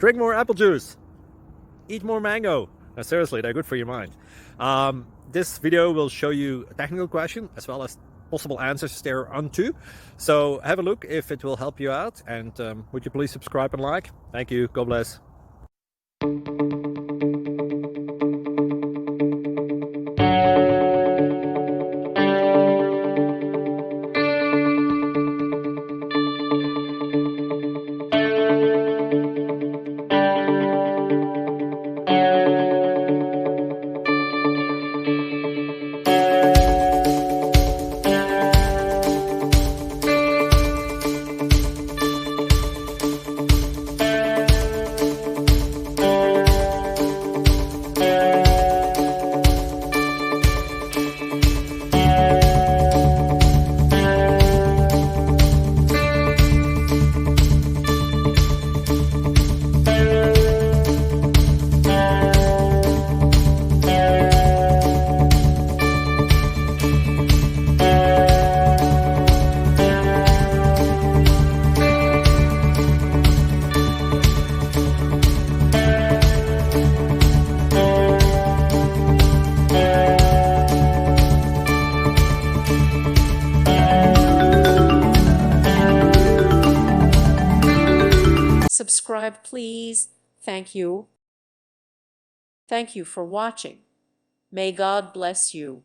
Drink more apple juice. Eat more mango. No, seriously, they're good for your mind. This video will show you a technical question as well as possible answers thereunto. So have a look if it will help you out, and would you please subscribe and like? Thank you. God bless. Subscribe, please. Thank you. Thank you for watching. May God bless you.